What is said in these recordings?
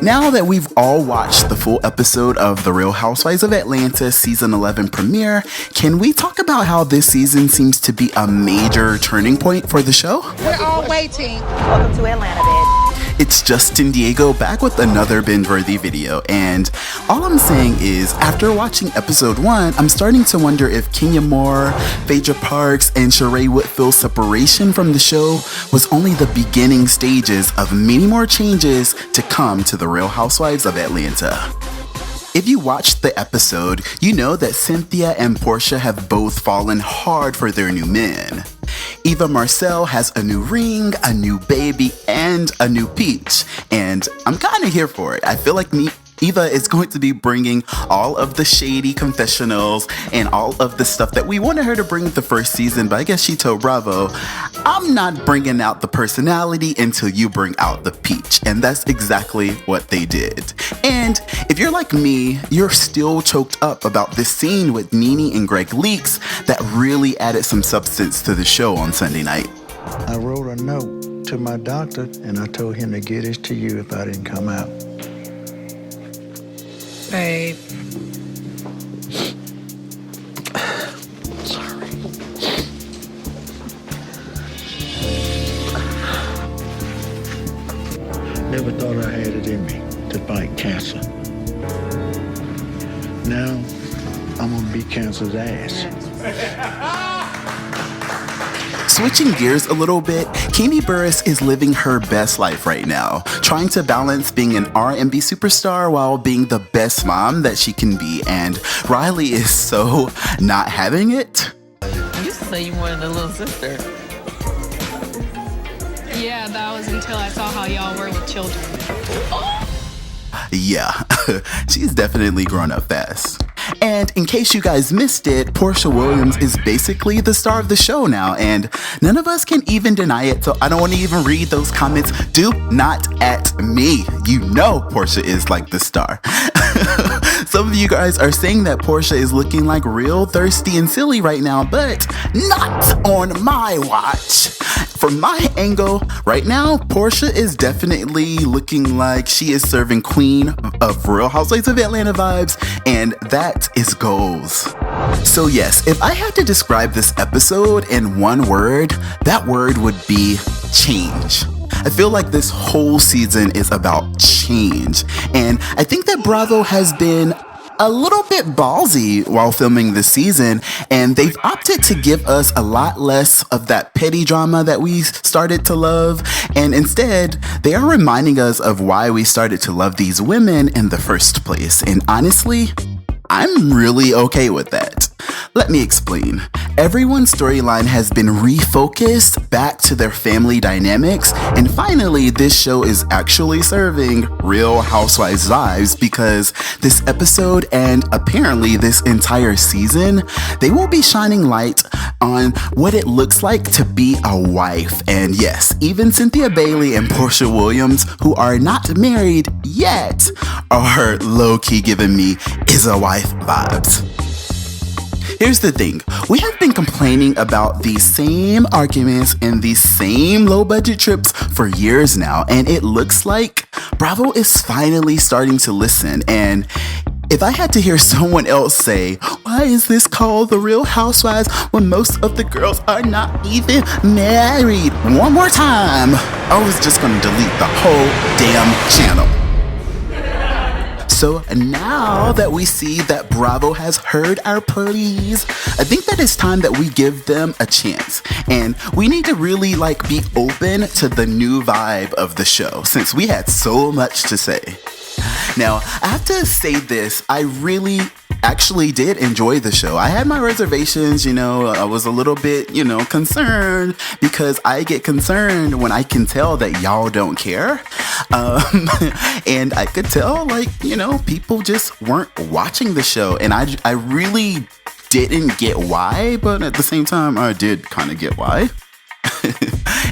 Now that we've all watched the full episode of The Real Housewives of Atlanta Season 11 premiere, can we talk about how this season seems to be a major turning point for the show? We're all waiting. Welcome to Atlanta, bitch. It's Justin Diego back with another Bingeworthy video, and all I'm saying is, after watching episode 1, I'm starting to wonder if Kenya Moore, Phaedra Parks, and Sheree Whitfield's separation from the show was only the beginning stages of many more changes to come to The Real Housewives of Atlanta. If you watched the episode, you know that Cynthia and Porsha have both fallen hard for their new men. Eva Marcille has a new ring, a new baby, and a new peach, and I'm kind of here for it. I feel like Eva is going to be bringing all of the shady confessionals and all of the stuff that we wanted her to bring the first season, but I guess she told Bravo, I'm not bringing out the personality until you bring out the peach. And that's exactly what they did. And if you're like me, you're still choked up about this scene with Nene and Gregg Leakes that really added some substance to the show on Sunday night. I wrote a note to my doctor and I told him to get it to you if I didn't come out. Babe. Sorry. Never thought I had it in me to fight cancer. Now, I'm gonna beat cancer's ass. Switching gears a little bit, Kandi Burruss is living her best life right now, trying to balance being an R&B superstar while being the best mom that she can be, and Riley is so not having it. You used to say you wanted a little sister. Yeah, that was until I saw how y'all were with children. Yeah, she's definitely grown up fast. And in case you guys missed it, Porsha Williams is basically the star of the show now, and none of us can even deny it, so I don't want to even read those comments. Do not at me. You know Porsha is like the star. Some of you guys are saying that Porsha is looking like real thirsty and silly right now, but not on my watch. From my angle, right now, Porsha is definitely looking like she is serving Queen of Real Housewives of Atlanta vibes, and that is goals. So yes, if I had to describe this episode in one word, that word would be change. I feel like this whole season is about change, and I think that Bravo has been a little bit ballsy while filming this season, and they've opted to give us a lot less of that petty drama that we started to love, and instead they are reminding us of why we started to love these women in the first place, and honestly, I'm really okay with that. Let me explain. Everyone's storyline has been refocused back to their family dynamics, and finally this show is actually serving Real Housewives vibes, because this episode and apparently this entire season, they will be shining light on what it looks like to be a wife. And yes, even Cynthia Bailey and Porsha Williams, who are not married yet, are low-key giving me is a wife vibes. Here's the thing, we have been complaining about these same arguments and these same low budget trips for years now, and it looks like Bravo is finally starting to listen. And if I had to hear someone else say, why is this called The Real Housewives when most of the girls are not even married, one more time, I was just gonna delete the whole damn channel. So now that we see that Bravo has heard our pleas, I think that it's time that we give them a chance. And we need to really be open to the new vibe of the show, since we had so much to say. Now, I have to say this, I really actually did enjoy the show. I had my reservations, I was a little bit, concerned, because I get concerned when I can tell that y'all don't care. And I could tell, people just weren't watching the show, and I really didn't get why, but at the same time, I did kind of get why.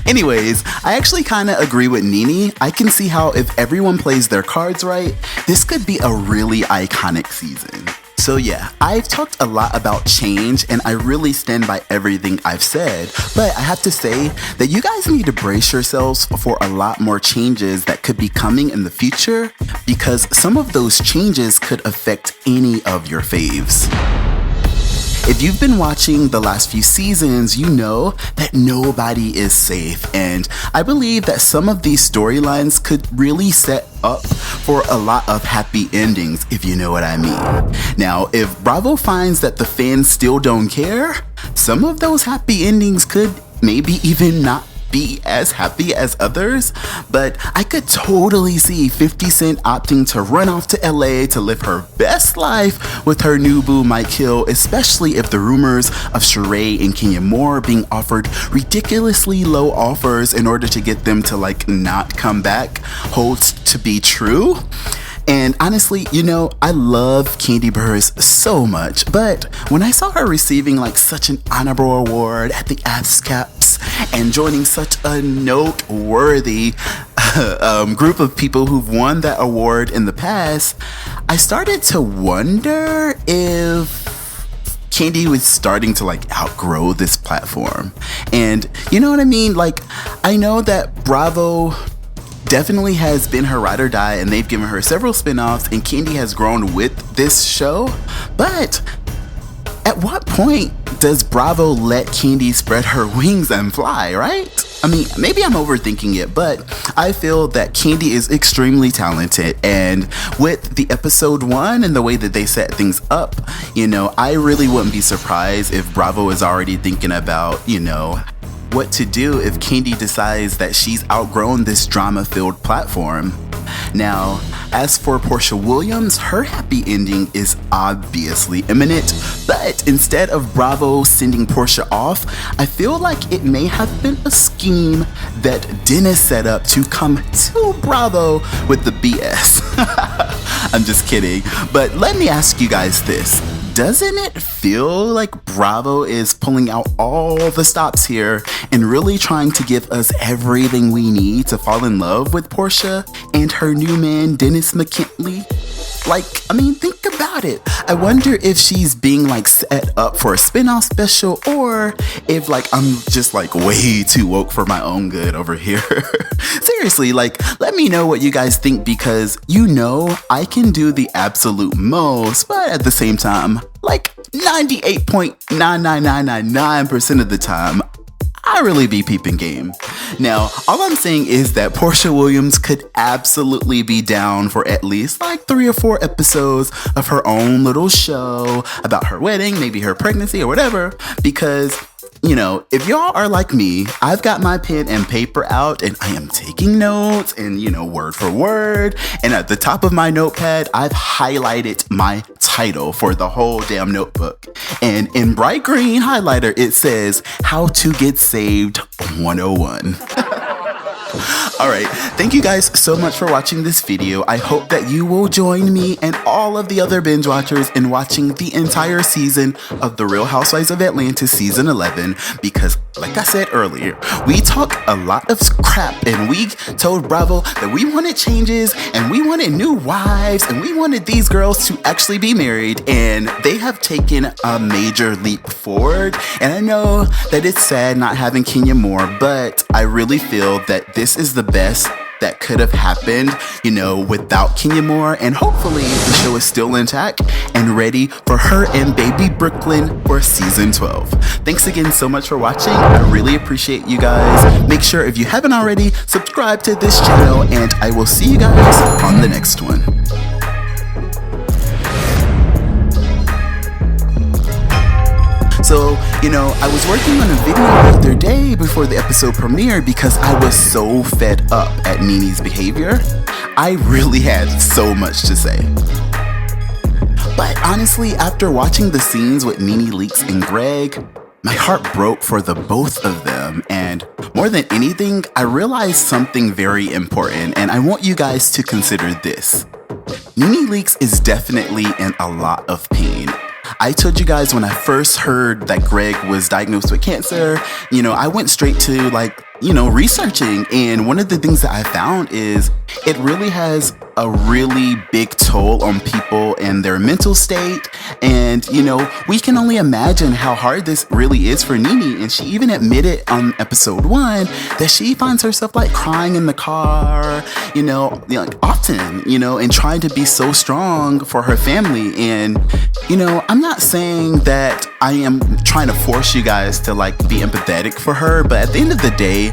Anyways, I actually kind of agree with Nene. I can see how if everyone plays their cards right, this could be a really iconic season. So yeah, I've talked a lot about change and I really stand by everything I've said, but I have to say that you guys need to brace yourselves for a lot more changes that could be coming in the future because some of those changes could affect any of your faves. If you've been watching the last few seasons, you know that nobody is safe, and I believe that some of these storylines could really set up for a lot of happy endings, if you know what I mean. Now, if Bravo finds that the fans still don't care, some of those happy endings could maybe even not be as happy as others, but I could totally see 50 Cent opting to run off to LA to live her best life with her new boo Mike Hill, especially if the rumors of Sheree and Kenya Moore being offered ridiculously low offers in order to get them to not come back holds to be true. And honestly, I love Kandi Burruss so much, but when I saw her receiving such an honorable award at the ASCAPs and joining such a noteworthy group of people who've won that award in the past, I started to wonder if Kandi was starting to outgrow this platform. And you know what I mean? I know that Bravo definitely has been her ride or die, and they've given her several spin-offs, and Kandi has grown with this show. But at what point does Bravo let Kandi spread her wings and fly, right? I mean, maybe I'm overthinking it, but I feel that Kandi is extremely talented, and with the episode 1 and the way that they set things up, I really wouldn't be surprised if Bravo is already thinking about, what to do if Kandi decides that she's outgrown this drama-filled platform. Now, as for Porsha Williams, her happy ending is obviously imminent, but instead of Bravo sending Porsha off, I feel like it may have been a scheme that Dennis set up to come to Bravo with the BS. I'm just kidding, but let me ask you guys this. Doesn't it feel like Bravo is pulling out all the stops here and really trying to give us everything we need to fall in love with Porsha and her new man, Dennis McKinley? Think about it. I wonder if she's being set up for a spin-off special, or if I'm just way too woke for my own good over here. Seriously, let me know what you guys think, because I can do the absolute most, but at the same time, 98.99999% of the time, I really be peeping game. Now, all I'm saying is that Porsha Williams could absolutely be down for at least 3 or 4 episodes of her own little show about her wedding, maybe her pregnancy or whatever, because if y'all are like me, I've got my pen and paper out and I am taking notes and, word for word. And at the top of my notepad, I've highlighted my title for the whole damn notebook. And in bright green highlighter, it says, How to Get Saved 101. Alright, thank you guys so much for watching this video. I hope that you will join me and all of the other binge watchers in watching the entire season of The Real Housewives of Atlanta Season 11, because like I said earlier, we talked a lot of crap and we told Bravo that we wanted changes and we wanted new wives and we wanted these girls to actually be married, and they have taken a major leap forward. And I know that it's sad not having Kenya Moore, but I really feel that this is the best that could have happened, without Kenya Moore, and hopefully the show is still intact and ready for her and baby Brooklyn for season 12. Thanks again so much for watching. I really appreciate you guys. Make sure, if you haven't already, subscribe to this channel, and I will see you guys on the next one. So, I was working on a video the other day before the episode premiered because I was so fed up at Nene's behavior. I really had so much to say. But honestly, after watching the scenes with Nene Leakes and Gregg, my heart broke for the both of them, and more than anything, I realized something very important, and I want you guys to consider this. Nene Leakes is definitely in a lot of pain. I told you guys when I first heard that Gregg was diagnosed with cancer, I went straight to researching, and one of the things that I found is it really has a really big toll on people and their mental state. And, we can only imagine how hard this really is for Nene. And she even admitted on episode 1 that she finds herself like crying in the car, often, and trying to be so strong for her family. And, I'm not saying that I am trying to force you guys to like be empathetic for her, but at the end of the day,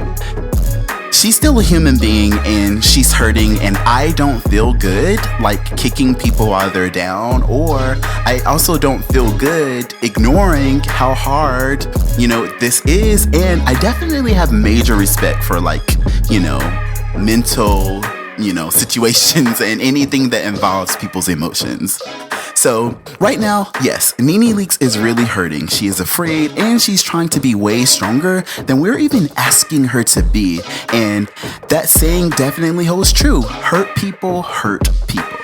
she's still a human being and she's hurting, and I don't feel good like kicking people while they're down, or I also don't feel good ignoring how hard, this is. And I definitely have major respect for mental, situations and anything that involves people's emotions. So right now, yes, Nene Leakes is really hurting. She is afraid and she's trying to be way stronger than we're even asking her to be. And that saying definitely holds true. Hurt people hurt people.